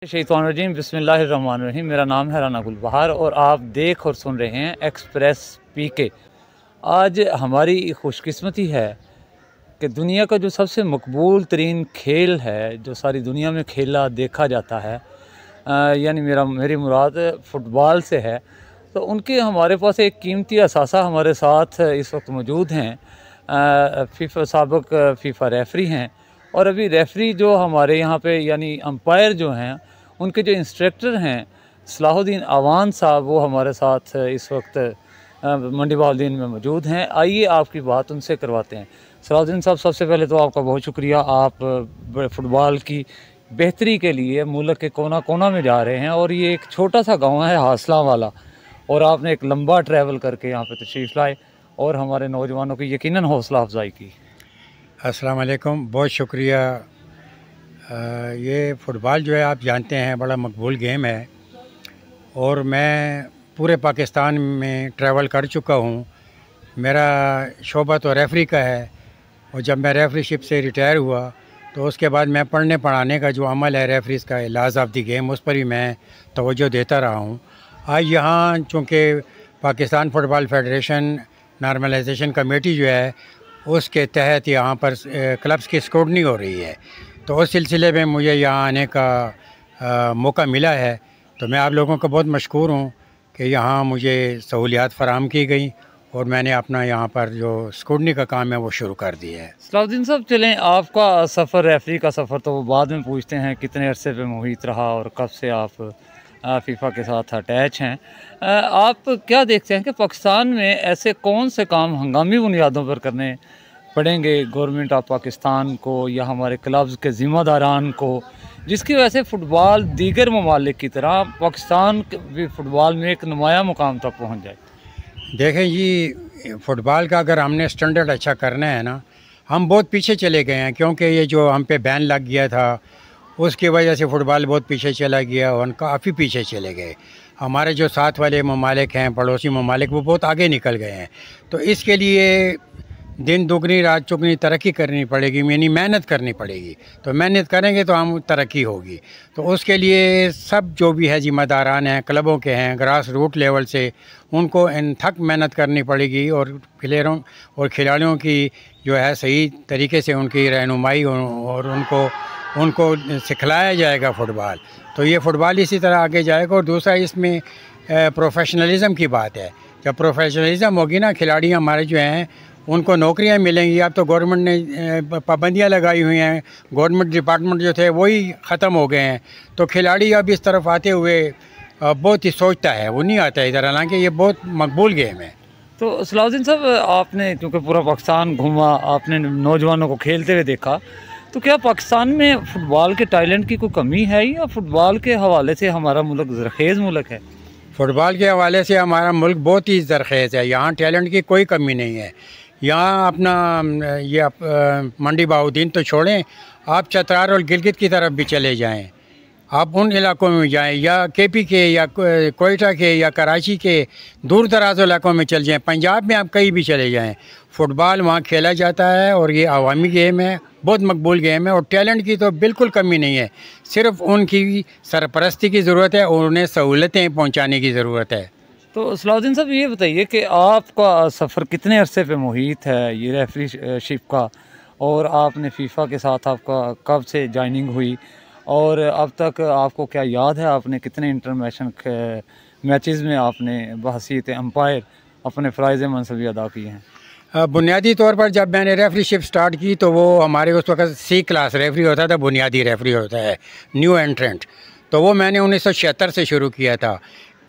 शैतानुर्रजीम बिस्मिल्लाहिर्रहमानिर्रहीम। मेरा नाम है राना गुलबहार और आप देख और सुन रहे हैं एक्सप्रेस पीके। आज हमारी खुशकिस्मती है कि दुनिया का जो सबसे मकबूल तरीन खेल है, जो सारी दुनिया में खेला देखा जाता है, यानी मेरी मुराद फ़ुटबॉल से है, तो उनके हमारे पास एक कीमती असासा हमारे साथ इस वक्त मौजूद हैं। साबिक फ़ीफ़ा रेफरी हैं और अभी रेफरी जो हमारे यहाँ पे यानी अंपायर जो हैं, उनके जो इंस्ट्रक्टर हैं सलाहुद्दीन अवान साहब, वो हमारे साथ इस वक्त मंडी बहाउद्दीन में मौजूद हैं। आइए आपकी बात उनसे करवाते हैं। सलाहुद्दीन साहब, सबसे पहले तो आपका बहुत शुक्रिया। आप फ़ुटबॉल की बेहतरी के लिए मुल्क के कोना कोना में जा रहे हैं और ये एक छोटा सा गाँव है हासला वाला, और आपने एक लंबा ट्रैवल करके यहाँ पे तशरीफ़ लाए और हमारे नौजवानों की यकीनन हौसला अफजाई की। अस्सलाम वालेकुम, बहुत शुक्रिया। ये फ़ुटबॉल जो है आप जानते हैं बड़ा मकबूल गेम है और मैं पूरे पाकिस्तान में ट्रैवल कर चुका हूँ। मेरा शोबा तो रेफरी का है और जब मैं रेफरीशिप से रिटायर हुआ तो उसके बाद मैं पढ़ने पढ़ाने का जो अमल है रेफरीज का, इलाज ऑफ द गेम, उस पर भी मैं तवज्जो देता रहा हूँ। आज यहाँ चूँकि Pakistan football federation normalisation committee जो है उसके तहत यहाँ पर क्लब्स की स्क्रूटनी हो रही है, तो उस सिलसिले में मुझे यहाँ आने का मौका मिला है। तो मैं आप लोगों का बहुत मशकूर हूँ कि यहाँ मुझे सहूलियात फ़राहम की गई और मैंने अपना यहाँ पर जो स्क्रूटनी का काम है वो शुरू कर दिया है। सलाहुद्दीन साहब, चलें, आपका सफ़र, रेफरी का सफ़र तो वो बाद में पूछते हैं, कितने अरसे पे मुहित रहा और कब से आप फ़ीफ़ा के साथ अटैच हैं। आप क्या देखते हैं कि पाकिस्तान में ऐसे कौन से काम हंगामी बुनियादों पर करने पड़ेंगे गवर्नमेंट ऑफ पाकिस्तान को या हमारे क्लब्स के ज़िम्मेदारान को, जिसकी वजह से फ़ुटबॉल दीगर ममालिक की तरह पाकिस्तान भी फ़ुटबॉल में एक नुमाया मुकाम तक पहुँच जाए? देखें जी, फ़ुटबॉल का अगर हमने स्टैंडर्ड अच्छा करना है ना, हम बहुत पीछे चले गए हैं, क्योंकि ये जो हम पे बैन लग गया था उसकी वजह से फ़ुटबॉल बहुत पीछे चला गया और काफ़ी पीछे चले गए। हमारे जो साथ वाले ममालिक हैं, पड़ोसी ममालिक, वो बहुत आगे निकल गए हैं। तो इसके लिए दिन दुगनी रात चौगनी तरक्की करनी पड़ेगी, यानी मेहनत करनी पड़ेगी। तो मेहनत करेंगे तो हम तरक्की होगी। तो उसके लिए सब जो भी है ज़िम्मेदारान हैं, क्लबों के हैं, ग्रास रूट लेवल से, उनको थक मेहनत करनी पड़ेगी और प्लेयरों और खिलाड़ियों की जो है सही तरीके से उनकी रहनुमाई और उनको सिखलाया जाएगा फ़ुटबॉल। तो ये फ़ुटबॉल इसी तरह आगे जाएगा। और दूसरा, इसमें प्रोफेशनलिज़म की बात है। जब प्रोफेशनलिज़म होगी ना, खिलाड़ी हमारे जो हैं उनको नौकरियां मिलेंगी। अब तो गवर्नमेंट ने पाबंदियां लगाई हुई हैं, गवर्नमेंट डिपार्टमेंट जो थे वही ख़त्म हो गए हैं। तो खिलाड़ी अब इस तरफ आते हुए बहुत ही सोचता है, वो नहीं आता इधर, हालांकि ये बहुत मकबूल गेम है। तो सलाहुद्दीन साहब, आपने क्योंकि पूरा पाकिस्तान घूमा, आपने नौजवानों को खेलते हुए देखा, तो क्या पाकिस्तान में फ़ुटबॉल के टैलेंट की कोई कमी है या फ़ुटबॉल के हवाले से हमारा मुल्क ज़रखेज़ मुल्क है? फ़ुटबॉल के हवाले से हमारा मुल्क बहुत ही ज़रखेज़ है। यहाँ टैलेंट की कोई कमी नहीं है। यहाँ अपना ये मंडी बहाउद्दीन तो छोड़ें, आप चतराल और गिलगित की तरफ भी चले जाएं, आप उन इलाकों में जाएं, या केपी के या कोयटा के या कराची के दूर दराज इलाकों में चल जाएं, पंजाब में आप कहीं भी चले जाएं, फ़ुटबॉल वहाँ खेला जाता है और ये अवामी गेम है, बहुत मकबूल गेम है। और टैलेंट की तो बिल्कुल कमी नहीं है, सिर्फ उनकी सरपरस्ती की ज़रूरत है और उन्हें सहूलतें पहुँचाने की ज़रूरत है। तो सलाहुद्दीन साहब, ये बताइए कि आपका सफ़र कितने अरसे पे मुहित है ये रेफरीशिप का, और आपने फ़ीफ़ा के साथ आपका कब से जॉइनिंग हुई और अब तक आपको क्या याद है, आपने कितने इंटरनेशनल मैचेस में आपने बहसीत अंपायर अपने फ़राइज़ मनसबी अदा किए हैं? बुनियादी तौर पर जब मैंने रेफरीशिप स्टार्ट की तो वो हमारे उस वक्त सी क्लास रेफरी होता था, बुनियादी रेफरी होता है, न्यू एंट्रेंट। तो वो मैंने 1976 से शुरू किया था।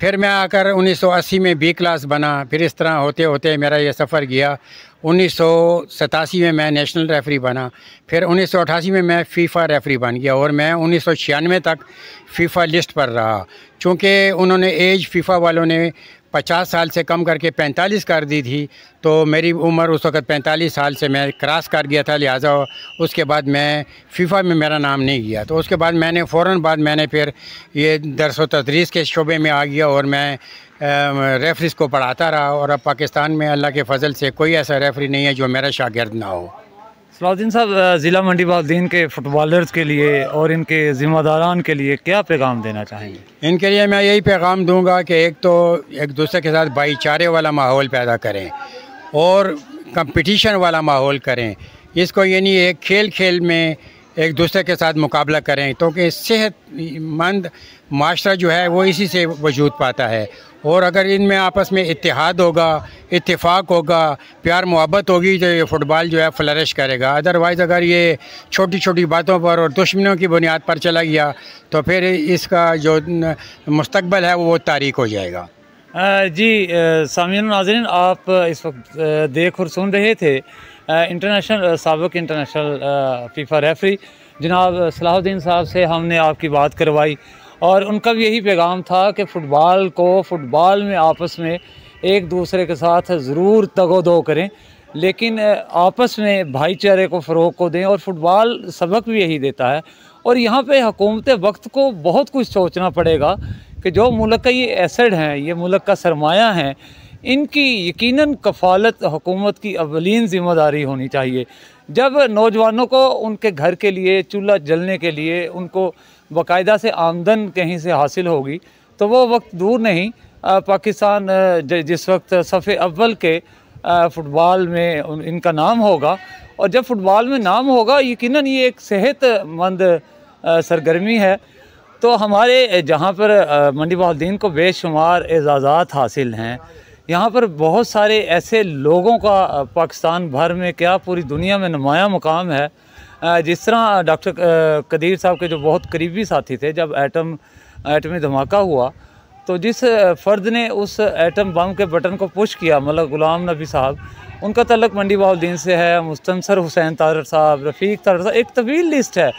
फिर मैं आकर 1980 में बी क्लास बना। फिर इस तरह होते होते मेरा ये सफ़र गया। 1987 में मैं नेशनल रेफरी बना। फिर 1988 में मैं फ़ीफ़ा रेफरी बन गया और मैं 1996 तक फ़ीफ़ा लिस्ट पर रहा। चूँकि उन्होंने एज फ़ीफ़ा वालों ने 50 साल से कम करके 45 कर दी थी, तो मेरी उम्र उस वक़्त 45 साल से मैं क्रॉस कर गया था, लिहाजा उसके बाद मैं फ़ीफ़ा में मेरा नाम नहीं गया। तो उसके बाद मैंने फ़ौरन बाद मैंने फिर ये दरस व तदरीस के शोबे में आ गया और मैं रेफरीज को पढ़ाता रहा। और अब पाकिस्तान में अल्लाह के फ़ज़ल से कोई ऐसा रेफरी नहीं है जो मेरा शागिर्द ना हो। सलाउद्दीन साहब, ज़िला मंडी बहाउद्दीन के फ़ुटबॉलर्स के लिए और इनके ज़िम्मेदारान के लिए क्या पैगाम देना चाहेंगे? इनके लिए मैं यही पैगाम दूंगा कि एक तो एक दूसरे के साथ भाईचारे वाला माहौल पैदा करें और कंपटीशन वाला माहौल करें। इसको यानी एक खेल खेल में एक दूसरे के साथ मुकाबला करें, क्योंकि सेहतमंद माशरा जो है वो इसी से वजूद पाता है। और अगर इनमें आपस में इत्तेहाद होगा, इत्तेफाक होगा, प्यार मोहब्बत होगी, तो ये फ़ुटबॉल जो है फ्लरिश करेगा। अदरवाइज़ अगर ये छोटी छोटी बातों पर और दुश्मनों की बुनियाद पर चला गया तो फिर इसका जो मुस्तकबल है वो तारीक हो जाएगा। जी सामीन नाज़रीन, आप इस वक्त देख और सुन रहे थे इंटरनेशनल साबिक़ इंटरनेशनल फीफा रेफरी जनाब सलाहुद्दीन साहब से हमने आपकी बात करवाई और उनका भी यही पैगाम था कि फ़ुटबॉल में आपस में एक दूसरे के साथ ज़रूर तगोदो करें, लेकिन आपस में भाईचारे को फ़रोग़ को दें। और फ़ुटबॉल सबक भी यही देता है। और यहाँ पे हुकूमत वक्त को बहुत कुछ सोचना पड़ेगा कि जो मुल्क का ये एसेट हैं, ये मुल्क का सरमाया है, इनकी यकीनन कफ़ालत हुकूमत की अवलीन ज़िम्मेदारी होनी चाहिए। जब नौजवानों को उनके घर के लिए, चूल्हा जलने के लिए उनको बाकायदा से आमदन कहीं से हासिल होगी तो वो वक्त दूर नहीं, पाकिस्तान जिस वक्त सफ़े अव्वल के फ़ुटबॉल में इनका नाम होगा। और जब फ़ुटबॉल में नाम होगा, यकीनन ये एक सेहतमंद सरगर्मी है। तो हमारे जहाँ पर मंडी बहाउद्दीन को बेशुमार एजाज़ात हासिल हैं, यहाँ पर बहुत सारे ऐसे लोगों का पाकिस्तान भर में क्या पूरी दुनिया में नुमाया मुकाम है। जिस तरह डॉक्टर कदीर साहब के जो बहुत करीबी साथी थे, जब एटमी धमाका हुआ तो जिस फ़र्द ने उस एटम बम के बटन को पुश किया, मतलब गुलाम नबी साहब, उनका तल्लुक़ मंडी बहाउद्दीन से है। मुस्तनसर हुसैन तारर साहब, रफ़ीक तारर साहब, एक तवील लिस्ट है।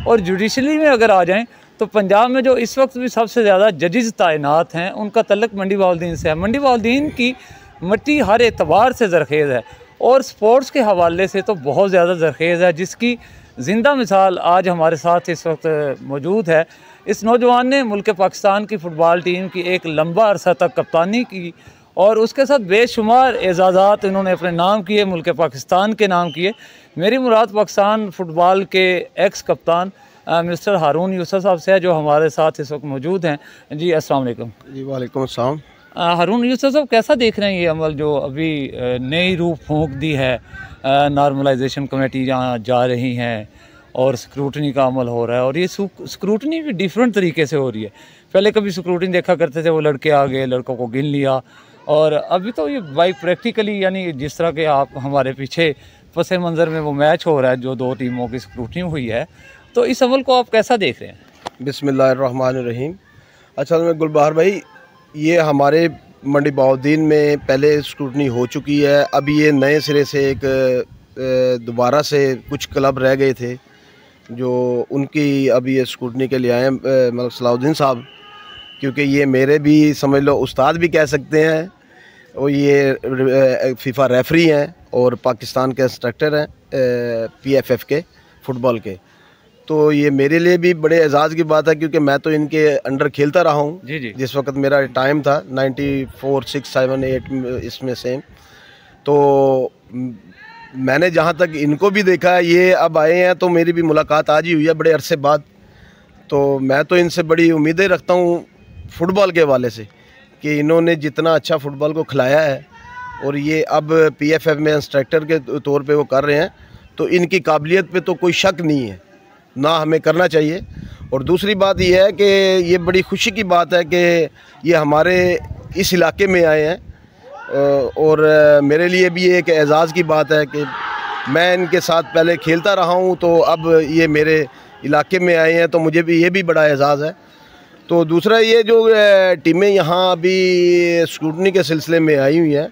और जुडिशली में अगर आ जाएँ तो पंजाब में जो इस वक्त भी सबसे ज़्यादा जजेस तैनात हैं, उनका तल्लुक़ मंडी बहाउद्दीन से है। मंडी बहाउद्दीन की मिट्टी हर एतबार से ज़रख़ेज़ है और स्पोर्ट्स के हवाले से तो बहुत ज़्यादा ज़रख़ेज़ है, जिसकी ज़िंदा मिसाल आज हमारे साथ इस वक्त मौजूद है। इस नौजवान ने मुल्क पाकिस्तान की फ़ुटबॉल टीम की एक लंबा अरसा तक कप्तानी की और उसके साथ बेशुमार एजाज़ात इन्होंने अपने नाम किए, मुल्क पाकिस्तान के नाम किए। मेरी मुराद पाकिस्तान फ़ुटबॉल के एक्स कप्तान मिस्टर हारून यूसुफ साहब से है, जो हमारे साथ इस वक्त मौजूद हैं। जी अस्सलाम वालेकुम। जी वालेकुम अस्सलाम। हारून यूसुफ साहब, कैसा देख रहे हैं ये अमल जो अभी नई रूह फूंक दी है, नॉर्मलाइजेशन कमेटी जहाँ जा रही हैं और स्क्रूटनी का अमल हो रहा है, और ये स्क्रूटनी भी डिफरेंट तरीके से हो रही है। पहले कभी स्क्रूटनी देखा करते थे, वो लड़के आ गए, लड़कों को गिन लिया, और अभी तो ये बाई प्रैक्टिकली, यानी जिस तरह के आप हमारे पीछे पस मंज़र में वो मैच हो रहा है जो दो टीमों की स्क्रूटनी हुई है, तो इस अमल को आप कैसा देख रहे हैं? बिस्मिल्लाहिर्रहमानिर्रहीम। अच्छा में गुलबहार भाई, ये हमारे मंडी बहाउद्दीन में पहले स्क्रूटनी हो चुकी है। अभी ये नए सिरे से एक दोबारा से कुछ क्लब रह गए थे जो उनकी अभी ये स्क्रूटनी के लिए आए हैं, मतलब सलाहुद्दीन साहब, क्योंकि ये मेरे भी समझ लो उस्ताद भी कह सकते हैं, और ये फीफा रेफरी हैं और पाकिस्तान के इंस्ट्रक्टर हैं PFF के फ़ुटबॉल के। तो ये मेरे लिए भी बड़े एजाज़ की बात है, क्योंकि मैं तो इनके अंडर खेलता रहा हूँ। जी। जिस वक्त मेरा टाइम था 94, 6, 7, 8 इसमें से, तो मैंने जहाँ तक इनको भी देखा है, ये अब आए हैं तो मेरी भी मुलाकात आज ही हुई है बड़े अरसे बाद। तो मैं तो इनसे बड़ी उम्मीदें रखता हूँ फ़ुटबॉल के हवाले से, कि इन्होंने जितना अच्छा फ़ुटबॉल को खिलाया है और ये अब PFF में इंस्ट्रक्टर के तौर पे वो कर रहे हैं, तो इनकी काबिलियत पे तो कोई शक नहीं है, ना हमें करना चाहिए। और दूसरी बात यह है कि ये बड़ी खुशी की बात है कि ये हमारे इस इलाके में आए हैं, और मेरे लिए भी एक एजाज़ की बात है कि मैं इनके साथ पहले खेलता रहा हूँ, तो अब ये मेरे इलाके में आए हैं, तो मुझे भी ये भी बड़ा एजाज़ है। तो दूसरा ये जो टीमें यहाँ अभी स्क्रूटनी के सिलसिले में आई हुई हैं,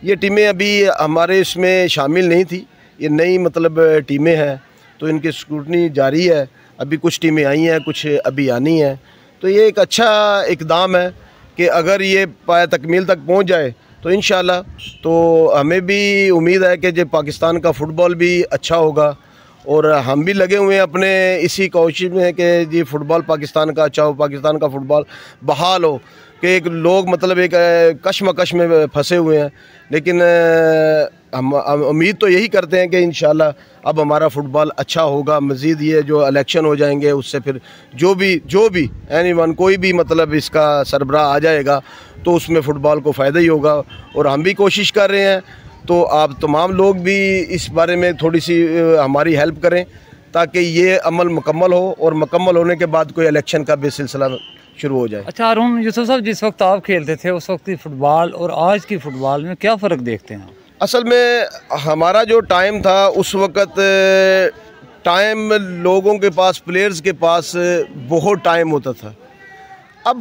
ये टीमें अभी हमारे इसमें शामिल नहीं थी, ये नई मतलब टीमें हैं, तो इनकी स्क्रूटनी जारी है। अभी कुछ टीमें आई हैं, कुछ अभी आनी हैं। तो ये एक अच्छा इक़दाम है कि अगर ये पाया तकमील तक पहुँच जाए तो इंशाल्लाह तो हमें भी उम्मीद है कि जो पाकिस्तान का फ़ुटबॉल भी अच्छा होगा, और हम भी लगे हुए हैं अपने इसी कोशिश में कि जी फ़ुटबॉल पाकिस्तान का अच्छा हो, पाकिस्तान का फ़ुटबॉल बहाल हो, कि एक लोग मतलब एक कशमकश में फंसे हुए हैं। लेकिन हम उम्मीद तो यही करते हैं कि इंशाल्लाह अब हमारा फ़ुटबॉल अच्छा होगा। मज़ीद ये जो इलेक्शन हो जाएंगे उससे फिर जो भी एनीवन कोई भी मतलब इसका सरबराह आ जाएगा तो उसमें फ़ुटबॉल को फ़ायदा ही होगा। और हम भी कोशिश कर रहे हैं, तो आप तमाम लोग भी इस बारे में थोड़ी सी हमारी हेल्प करें ताकि ये अमल मुकम्मल हो और मुकम्मल होने के बाद कोई इलेक्शन का भी सिलसिला शुरू हो जाए। अच्छा हारून यूसुफ साहब, जिस वक्त आप खेलते थे उस वक्त की फ़ुटबॉल और आज की फ़ुटबॉल में क्या फ़र्क देखते हैं? असल में हमारा जो टाइम था उस वक़्त टाइम लोगों के पास, प्लेयर्स के पास बहुत टाइम होता था। अब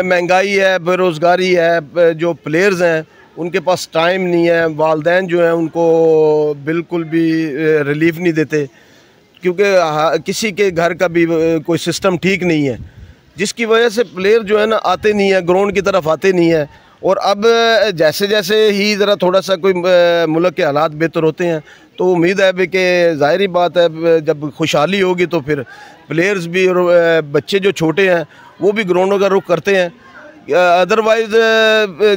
महंगाई है, बेरोज़गारी है, जो प्लेयर्स हैं उनके पास टाइम नहीं है। वालिदैन जो हैं उनको बिल्कुल भी रिलीफ नहीं देते क्योंकि किसी के घर का भी कोई सिस्टम ठीक नहीं है, जिसकी वजह से प्लेयर जो है ना आते नहीं है, ग्राउंड की तरफ आते नहीं है। और अब जैसे जैसे ही ज़रा थोड़ा सा कोई मुल्क के हालात बेहतर होते हैं तो उम्मीद है कि ज़ाहिर बात है जब खुशहाली होगी तो फिर प्लेयर्स भी और बच्चे जो छोटे हैं वो भी ग्राउंडों का रुख करते हैं। अदरवाइज़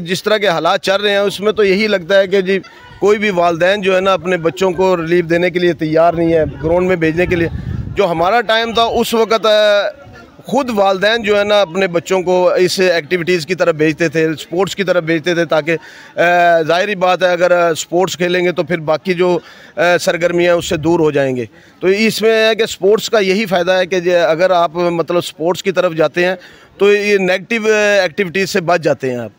जिस तरह के हालात चल रहे हैं उसमें तो यही लगता है कि जी कोई भी वालिदैन जो है ना अपने बच्चों को रिलीफ देने के लिए तैयार नहीं है, ग्राउंड में भेजने के लिए। जो हमारा टाइम था उस वक़्त खुद वालिदैन जो है ना अपने बच्चों को इस एक्टिविटीज़ की तरफ भेजते थे, स्पोर्ट्स की तरफ भेजते थे, ताकि ज़ाहिर बात है अगर स्पोर्ट्स खेलेंगे तो फिर बाकी जो सरगर्मियाँ उससे दूर हो जाएंगे। तो इसमें है कि स्पोर्ट्स का यही फ़ायदा है कि अगर आप मतलब स्पोर्ट्स की तरफ जाते हैं तो ये नेगेटिव एक्टिविटीज़ से बच जाते हैं आप।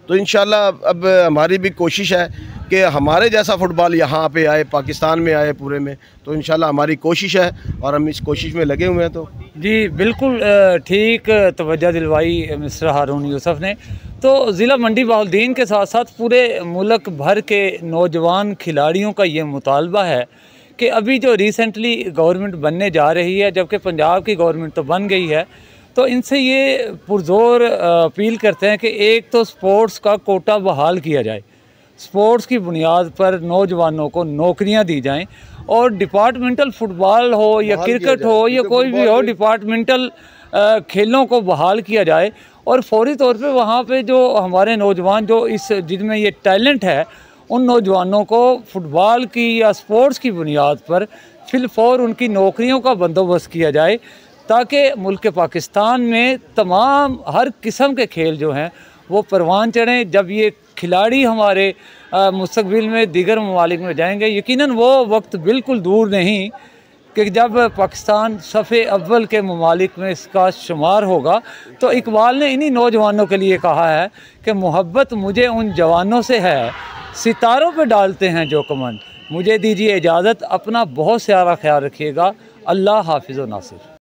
तो इंशाल्लाह अब हमारी भी कोशिश है कि हमारे जैसा फ़ुटबॉल यहाँ पे आए, पाकिस्तान में आए पूरे में। तो इंशाल्लाह हमारी कोशिश है और हम इस कोशिश में लगे हुए हैं। तो जी बिल्कुल ठीक तवज्जो दिलवाई मिस्टर हारून यूसुफ ने। तो ज़िला मंडी बहाउद्दीन के साथ साथ पूरे मुल्क भर के नौजवान खिलाड़ियों का ये मुतालबा है कि अभी जो रिसेंटली गवर्नमेंट बनने जा रही है, जबकि पंजाब की गवर्नमेंट तो बन गई है, तो इनसे ये पुरजोर अपील करते हैं कि एक तो स्पोर्ट्स का कोटा बहाल किया जाए, स्पोर्ट्स की बुनियाद पर नौजवानों को नौकरियां दी जाएं, और डिपार्टमेंटल फुटबॉल हो या क्रिकेट हो या कोई भी हो, डिपार्टमेंटल खेलों को बहाल किया जाए। और फौरी तौर पे वहाँ पे जो हमारे नौजवान जो इस जिनमें ये टैलेंट है उन नौजवानों को फुटबॉल की या स्पोर्ट्स की बुनियाद पर फिलफौर उनकी नौकरियों का बंदोबस्त किया जाए, ताकि मुल्क पाकिस्तान में तमाम हर किस्म के खेल जो हैं वो परवान चढ़ें। जब ये खिलाड़ी हमारे मुस्तकबिल में दीगर ममालिक में जाएंगे, यकीनन वो वक्त बिल्कुल दूर नहीं कि जब पाकिस्तान सफ़े अव्वल के ममालिक में इसका शुमार होगा। तो इकबाल ने इन्हीं नौजवानों के लिए कहा है कि मोहब्बत मुझे उन जवानों से है, सितारों पे डालते हैं जो कमन। मुझे दीजिए इजाज़त, अपना बहुत सारा ख्याल रखिएगा। अल्लाह हाफिज़ व नासिर।